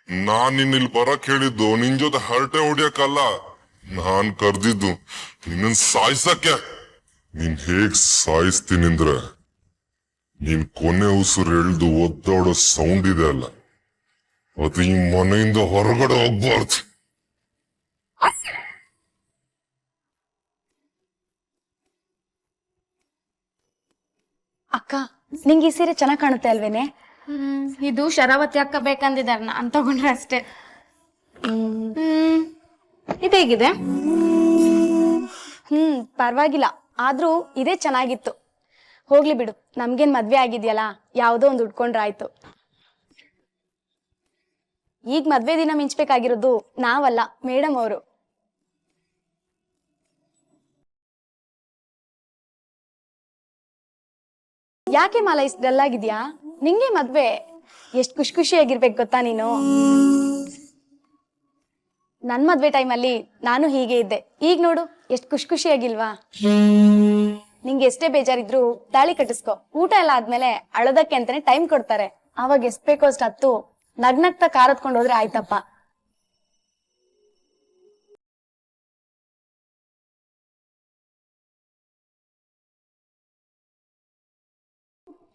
ನಾನ್ ನಿನ್ನಿಲ್ ಬರಕ್ ಹೇಳಿದ್ದು ನಿನ್ ಜೊತೆ ಹರಟೆ ಹೊಡಿಯಕ್ಕಲ್ಲ, ನಾನ್ ಕರ್ದಿದ್ದು ನಿನ್ನನ್ ಸಾಯ್ಸಕ್ಕೆ. ನೀನ್ ಹೇಗ್ ಸಾಯಿಸ್ತೀನಿ ಅಂದ್ರೆ ನೀನ್ ಕೊನೆ ಉಸಿರು ಎಳ್ದು ಒದ್ದಾಡೋ ಸೌಂಡ್ ಇದೆ ಅಲ್ಲ, ಅದು ಈ ಮನೆಯಿಂದ ಹೊರಗಡೆ ಹೋಗ್ಬಾರ್ದು. ಅಕ್ಕ, ನಿಂಗೆ ಈ ಸೀರೆ ಚೆನ್ನಾಗ್ ಕಾಣುತ್ತೆ ಅಲ್ವೇನೆ? ಇದು ಶರಾವತಿ ಅಕ್ಕ ಬೇಕಂದಿದಾರ, ನಾನ್ ತಗೊಂಡ್ರೆ ಅಷ್ಟೇ. ಇದೇಗಿದೆ? ಪರವಾಗಿಲ್ಲ, ಆದ್ರೂ ಇದೇ ಚೆನ್ನಾಗಿತ್ತು. ಹೋಗ್ಲಿ ಬಿಡು, ನಮ್ಗೇನ್ ಮದ್ವೆ ಆಗಿದ್ಯಲ್ಲ, ಯಾವ್ದೋ ಒಂದು ಉಟ್ಕೊಂಡ್ರೆ ಆಯ್ತು. ಈಗ ಮದ್ವೆ ದಿನ ಮಿಂಚ್ಬೇಕಾಗಿರೋದು ನಾವಲ್ಲ, ಮೇಡಮ್ ಅವರು. ಯಾಕೆ ಮಾಲ ಇಷ್ಟ ಡಲ್ ಆಗಿದ್ಯಾ? ನಿಂಗೆ ಮದ್ವೆ, ಎಷ್ಟ್ ಖುಷಿಯಾಗಿರ್ಬೇಕು ಗೊತ್ತಾ ನೀನು? ನನ್ ಮದ್ವೆ ಟೈಮಲ್ಲಿ ನಾನು ಹೀಗೆ ಇದ್ದೆ, ಈಗ ನೋಡು ಎಷ್ಟ್ ಖುಷಿಯಾಗಿಲ್ವಾ? ನಿಂಗೆ ಎಷ್ಟೇ ಬೇಜಾರಿದ್ರು ತಾಳಿ ಕಟ್ಟಿಸ್ಕೊ. ಊಟ ಎಲ್ಲ ಆದ್ಮೇಲೆ ಅಳೋದಕ್ಕೆ ಅಂತಾನೆ ಟೈಮ್ ಕೊಡ್ತಾರೆ, ಅವಾಗ ಎಷ್ಟ್ ಬೇಕೋ ಅಷ್ಟ್ ಹತ್ತು ನಗ್ನಗ್ತಾ ಕಾರತ್ಕೊಂಡ್ ಹೋದ್ರೆ ಆಯ್ತಪ್ಪ.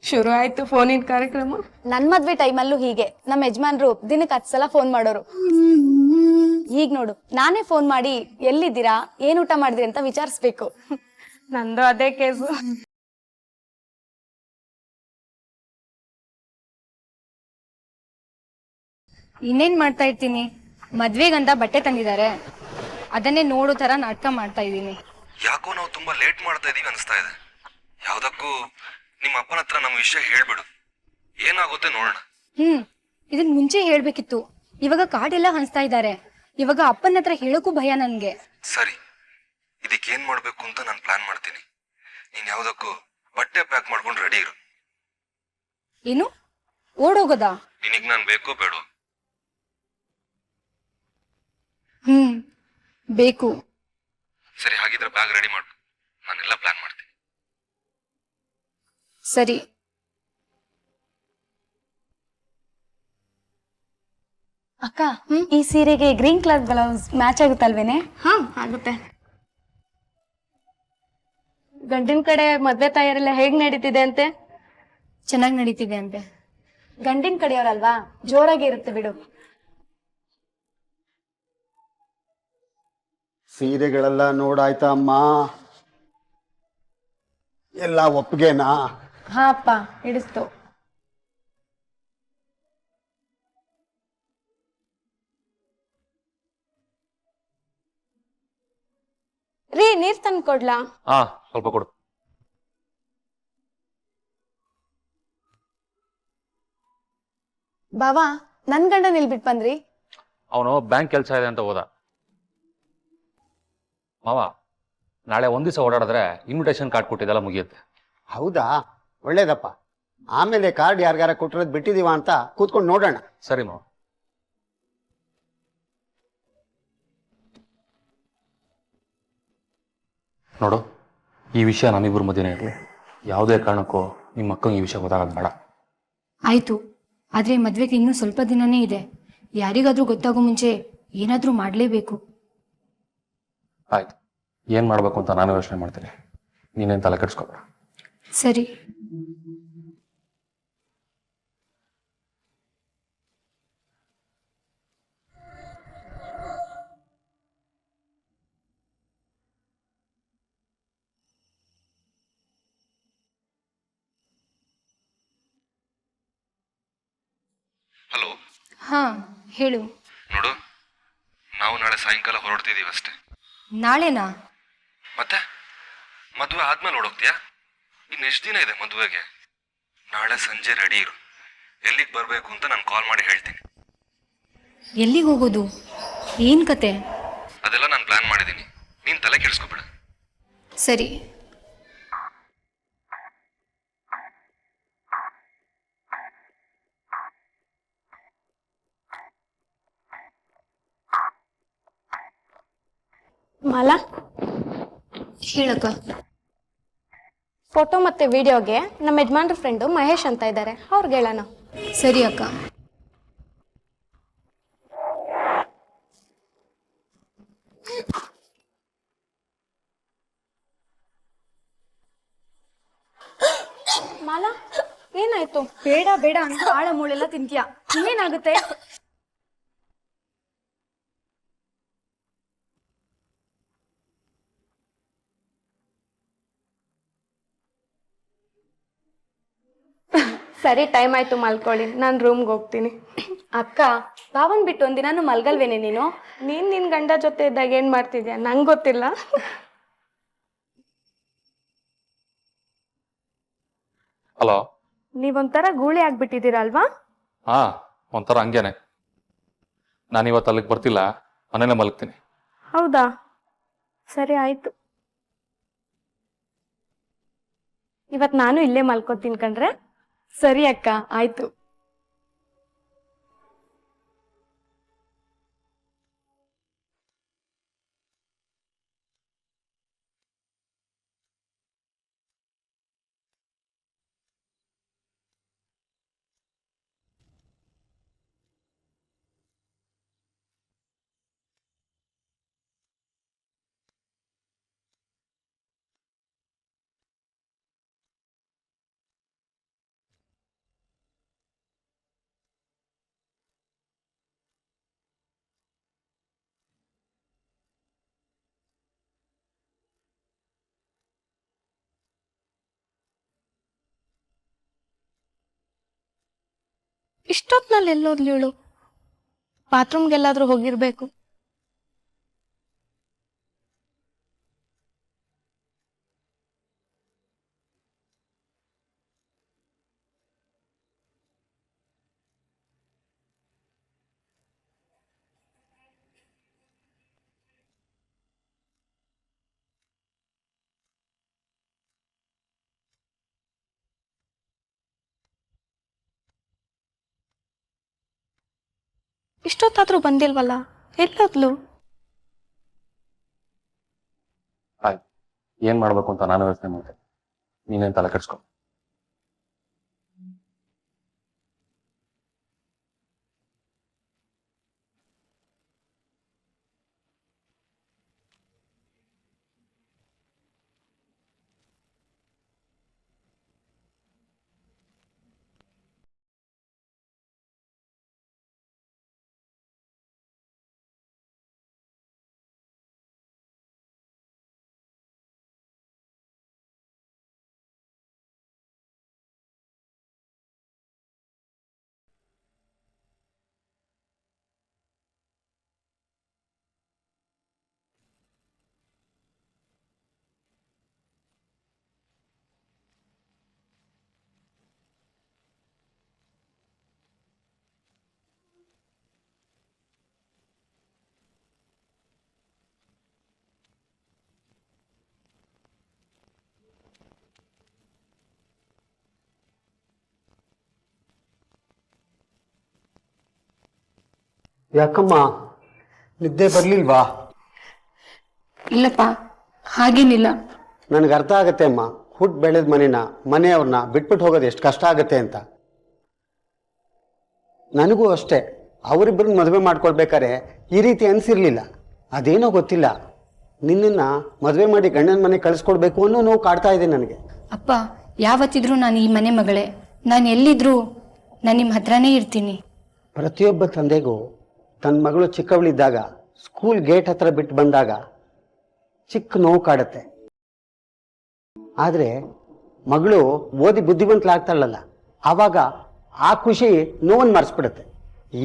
ಶುರು ಆಯ್ತು ಫೋನಿನ ಕಾರ್ಯಕ್ರಮ. ನನ್ ಮದ್ವೆ ಟೈಮಲ್ಲೂ ಹೀಗೆ ನಮ್ಮ ಯಜಮಾನ್ರು ದಿನಕ್ಕೆ 10 ಸಲ ಫೋನ್ ಮಾಡೋರು. ಈಗ ನೋಡು, ನಾನೇ ಫೋನ್ ಮಾಡಿ ಎಲ್ಲಿದ್ದೀರಾ, ಏನ್ ಊಟ ಮಾಡಿದ್ರಿ ಅಂತ ವಿಚಾರಿಸ್ಬೇಕು. ನಂದು ಅದೇ ಕೇಸು. ಇನ್ನೇನ್ ಮಾಡ್ತಾ ಇರ್ತೀನಿ, ಮದ್ವೆಗಂತ ಬಟ್ಟೆ ತಂದಿದ್ದಾರೆ, ಅದನ್ನೇ ನೋಡೋ ತರ ನಾಟಕ ಮಾಡ್ತಾ ಇದ್ದೀನಿ. ಯಾಕೋ ನಾವು ತುಂಬಾ ಲೇಟ್ ಮಾಡ್ತಾ ಇದೀವಿ ಅನಿಸ್ತಾ ಇದೆ. ಯಾವ್ದಕ್ಕೂ ನಿಮ್ಮ ಅಪ್ಪನ ಹತ್ರ ನಮ್ಮ ವಿಷಯ ಹೇಳ್ಬಿಡು, ಏನಾಗುತ್ತೆ ನೋಡೋಣ. ಇದನ್ ಮುಂಚೆ ಹೇಳ್ಬೇಕಿತ್ತು. ಇವಾಗ ಕಾರ್ಡ್ ಎಲ್ಲ ಹಂಚ್ತಾ ಇದ್ದಾರೆ, ಇವಾಗ ಅಪ್ಪನ ಹತ್ರ ಹೇಳೋಕ್ಕೂ ಭಯ ನನ್ಗೆ. ಸರಿ, ಇದಕ್ಕೇನ್ ಮಾಡ್ಬೇಕು ಅಂತ ನಾನು ಪ್ಲಾನ್ ಮಾಡ್ತೀನಿ. ನೀನ್ ಯಾವ್ದಕ್ಕೂ ಬಟ್ಟೆ ಪ್ಯಾಕ್ ಮಾಡ್ಕೊಂಡು ರೆಡಿ ಇರು. ಏನು, ಓಡೋಗೋದಾ? ನಿನಗ್ ನಾನ್ ಬೇಕೋ ಬೇಡ? ಬೇಕು. ಸರಿ, ಹಾಗಿದ್ರೆ ಬ್ಯಾಗ್ ರೆಡಿ ಮಾಡು, ನಾನೆಲ್ಲ ಪ್ಲಾನ್ ಮಾಡ್ತೀನಿ. ಸರಿ. ಅಕ್ಕ, ಈ ಸೀರೆಗೆ ಗ್ರೀನ್ ಕಲರ್ ಬ್ಲೌಸ್ ಮ್ಯಾಚ್ ಆಗುತ್ತಲ್ವೇನೆ? ಆಗುತ್ತೆ. ಗಂಡಿನ ಕಡೆ ಮದ್ವೆ ತಯಾರೆಲ್ಲ ಹೇಗ್ ನಡೀತಿದೆ ಅಂತೆ? ಚೆನ್ನಾಗಿ ನಡೀತಿದೆ ಅಂತೆ. ಗಂಡಿನ ಕಡೆಯವರಲ್ವಾ, ಜೋರಾಗಿ ಇರುತ್ತೆ ಬಿಡು. ಸೀರೆಗಳೆಲ್ಲ ನೋಡಾಯ್ತಾ ಅಮ್ಮ? ಎಲ್ಲ ಒಪ್ಪಿಗೆನಾ? ಹಾ ಅಪ್ಪ, ಹಿಡಿಸ್ತು. ರೀ, ನೀರ್ ತಂದು ಕೊಡ್ಲಾ? ಸ್ವಲ್ಪ ಕೊಡು. ಬಾವಾ, ನನ್ ಗಂಡ ನಿಲ್ಬಿಟ್ ಬಂದ್ರಿ? ಅವನು ಬ್ಯಾಂಕ್ ಕೆಲಸ ಇದೆ ಅಂತ ಹೋದ. ಮಾವ, ನಾಳೆ ಒಂದ್ ದಿವಸ ಓಡಾಡಿದ್ರೆ ಇನ್ವಿಟೇಷನ್ ಕಾರ್ಡ್ ಕೊಟ್ಟಿದ್ದೆಲ್ಲ ಮುಗಿಯುತ್ತೆ. ಹೌದಾ, ಒಳ್ಳೇದಪ್ಪ. ಆಮೇಲೆ ಕಾರ್ಡ್ ಯಾರಿಗಾರ ಕೊಟ್ಟಿರೋದು ಬಿಟ್ಟಿದೀವ ಅಂತ ಕೂತ್ಕೊಂಡು ನೋಡೋಣ. ಸರಿ ಮಾವ. ನೋಡು, ಈ ವಿಷಯ ನಮ್ಮಿಬ್ಬರ ಮಧ್ಯೆನೇ ಇರಲಿ. ಯಾವುದೇ ಕಾರಣಕ್ಕೂ ನಿಮ್ಮ ಅಕ್ಕಂಗೆ ಈ ವಿಷಯ ಗೊತ್ತಾಗೋದು ಬೇಡ. ಆಯ್ತು, ಆದ್ರೆ ಮದ್ವೆಗೆ ಇನ್ನೂ ಸ್ವಲ್ಪ ದಿನನೇ ಇದೆ. ಯಾರಿಗಾದ್ರೂ ಗೊತ್ತಾಗೋ ಮುಂಚೆ ಏನಾದ್ರೂ ಮಾಡ್ಲೇಬೇಕು. ಆಯ್ತು, ಏನ್ ಮಾಡ್ಬೇಕು ಅಂತ ನಾನು ಯೋಚನೆ ಮಾಡ್ತೀನಿ, ನೀನೇನ್ ತಲೆ ಕೆಡಿಸ್ಕೋಬೇಡ. ಸರಿ. ಹಲೋ. ಹಾ, ಹೇಳು. ನೋಡು, ನಾವು ನಾಳೆ ಸಾಯಂಕಾಲ ಹೊರಡ್ತಿದೀವಿ ಅಷ್ಟೇ. ನಾಳೆನಾ? ಮತ್ತೆ ಮದುವೆ ಆದ್ಮೇಲೆ ಹೊರಡೋಗ್ತೀಯಾ? ಇನ್ನೆಷ್ಟು ದಿನ ಇದೆ ಮದುವೆಗೆ? ನಾಳೆ ಸಂಜೆ ರೆಡಿ ಇರು. ಎಲ್ಲಿಗೆ ಬರಬೇಕು ಅಂತ ನಾನು ಕಾಲ್ ಮಾಡಿ ಹೇಳ್ತೀನಿ. ಎಲ್ಲಿಗೆ ಹೋಗೋದು, ಏನ್ ಕತೆ? ಅದೆಲ್ಲ ನಾನು ಪ್ಲಾನ್ ಮಾಡಿದ್ದೀನಿ, ನೀನ್ ತಲೆ ಕೆಡಿಸ್ಕೋಬೇಡ. ಸರಿ. ಮಾಲಾ, ಹೇಳಕ್ಕ. ಫೋಟೋ ಮತ್ತೆ ವಿಡಿಯೋಗೆ ನಮ್ಮ ಯಜಮಾನ್ರ ಫ್ರೆಂಡು ಮಹೇಶ್ ಅಂತ ಇದ್ದಾರೆ, ಅವ್ರಿಗೆ ಹೇಳೋಣ. ಸರಿ ಅಕ್ಕ. ಮಾಲಾ ಏನಾಯ್ತು? ಬೇಡ ಬೇಡ ಅಂತ ಆಳ ಮೂಳೆಲ್ಲ ತಿಂತೀಯ, ಇನ್ನೇನಾಗುತ್ತೆ? ಸರಿ, ಟೈಮ್ ಆಯ್ತು, ಮಲ್ಕೊಳ್ಳಿ. ನಾನು ರೂಮ್ಗೆ ಹೋಗ್ತೀನಿ. ಅಕ್ಕ, ಬಾವನ್ ಬಿಟ್ಟು ಒಂದಿನಾನು ಮಲ್ಗಲ್ವೇನೆ ನೀನು? ನೀನ್ ನಿನ್ ಗಂಡ ಜೊತೆ ಇದ್ದಾಗ ಏನ್ ಮಾಡ್ತಿದ್ಯಾ ನಂಗೆ ಗೊತ್ತಿಲ್ಲ. ಹಲೋ. ನೀವೊಂಥರ ಗೂಳಿ ಆಗ್ಬಿಟ್ಟಿದ್ದೀರಲ್ವಾ? ಹಾ, ಒಂಥರ ಹಂಗೇನೆ. ನಾನು ಇವತ್ತು ಅಲ್ಲಿಗೆ ಬರ್ತಿಲ್ಲ, ಮನೇಲೆ ಮಲಗ್ತೀನಿ. ಹೌದಾ, ಸರಿ ಆಯ್ತು. ಇವತ್ ನಾನು ಇಲ್ಲೇ ಮಲ್ಕೋತೀನಿ ಕಣ್ರೆ. ಸರಿ ಅಕ್ಕ, ಆಯ್ತು. ಇಷ್ಟೊತ್ನಲ್ಲಿ ಎಲ್ಲೋದ್ಲು ಇವಳು? ಬಾತ್ರೂಮ್ಗೆಲ್ಲಾದ್ರೂ ಹೋಗಿರ್ಬೇಕು. ಇಷ್ಟೊತ್ತಾದ್ರೂ ಬಂದಿಲ್ವಲ್ಲ, ಎಲ್ಲೋದ್ಲು? ಆಯ್ತು, ಏನು ಮಾಡಬೇಕು ಅಂತ ನಾನು ಯೋಚನೆ ಮಾಡ್ತೇನೆ. ನೀನೇನು ತಲೆ ಕೆಡಿಸ್ಕೊ. ಯಾಕಮ್ಮ, ನಿದ್ದೆ ಬರ್ಲಿಲ್ವಾ? ಇಲ್ಲಪ್ಪ, ಹಾಗೇನಿಲ್ಲ. ನನಗೆ ಅರ್ಥ ಆಗತ್ತೆ ಅಮ್ಮ, ಹುಟ್ಟು ಬೆಳೆದ ಮನೆಯವ್ರನ್ನ ಬಿಟ್ಬಿಟ್ಟು ಹೋಗೋದು ಎಷ್ಟು ಕಷ್ಟ ಆಗುತ್ತೆ ಅಂತ. ನನಗೂ ಅಷ್ಟೇ, ಅವರಿಬ್ಬರನ್ನ ಮದುವೆ ಮಾಡ್ಕೊಳ್ಬೇಕಾದ್ರೆ ಈ ರೀತಿ ಅನಿಸಿರ್ಲಿಲ್ಲ. ಅದೇನೋ ಗೊತ್ತಿಲ್ಲ, ನಿನ್ನನ್ನು ಮದುವೆ ಮಾಡಿ ಗಂಡನ ಮನೆ ಕಳಿಸ್ಕೊಡ್ಬೇಕು ಅನ್ನೋ ನೋವು ಕಾಡ್ತಾ ಇದೆ ನನಗೆ. ಅಪ್ಪ, ಯಾವತ್ತಿದ್ರೂ ನಾನು ಈ ಮನೆ ಮಗಳೇ. ನಾನು ಎಲ್ಲಿದ್ರೂ ನಾನು ನಿಮ್ಮ ಹತ್ರನೇ ಇರ್ತೀನಿ. ಪ್ರತಿಯೊಬ್ಬ ತಂದೆಗೂ ತನ್ನ ಮಗಳು ಚಿಕ್ಕವಳಿದ್ದಾಗ ಸ್ಕೂಲ್ ಗೇಟ್ ಹತ್ರ ಬಿಟ್ಟು ಬಂದಾಗ ಚಿಕ್ಕ ನೋವು ಕಾಡುತ್ತೆ. ಆದರೆ ಮಗಳು ಓದಿ ಬುದ್ಧಿವಂತಲಾಗ್ತಾಳಲ್ಲ, ಆವಾಗ ಆ ಖುಷಿ ನೋವನ್ನು ಮರೆಸ್ಬಿಡುತ್ತೆ.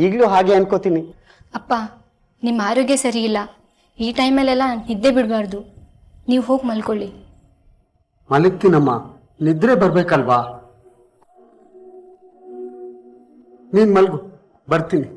ಈಗಲೂ ಹಾಗೆ ಅನ್ಕೋತೀನಿ. ಅಪ್ಪ, ನಿಮ್ಮ ಆರೋಗ್ಯ ಸರಿ ಇಲ್ಲ, ಈ ಟೈಮಲ್ಲೆಲ್ಲ ನಿದ್ದೆ ಬಿಡಬಾರ್ದು. ನೀವು ಹೋಗಿ ಮಲ್ಕೊಳ್ಳಿ. ಮಲಗ್ತೀನಮ್ಮ, ನಿದ್ರೆ ಬರ್ಬೇಕಲ್ವಾ? ನೀನು ಮಲ್ಗು, ಬರ್ತೀನಿ.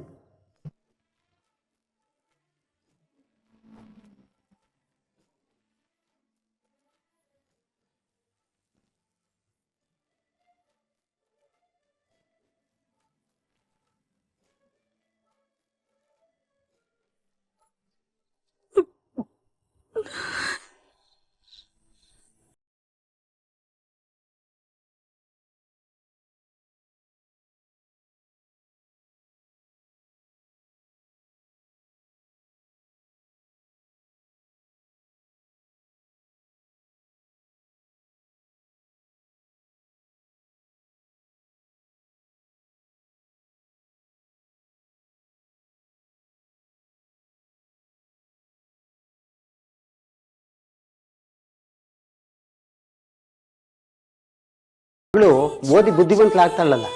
ಮಗಳು ಓದಿ ಬುದ್ಧಿವಂತಲಾಗ್ತಾಳಲ್ಲ,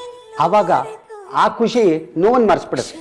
ಆವಾಗ ಆ ಖುಷಿ ನೋವನ್ನು ಮರೆಸ್ಬಿಡುತ್ತೆ.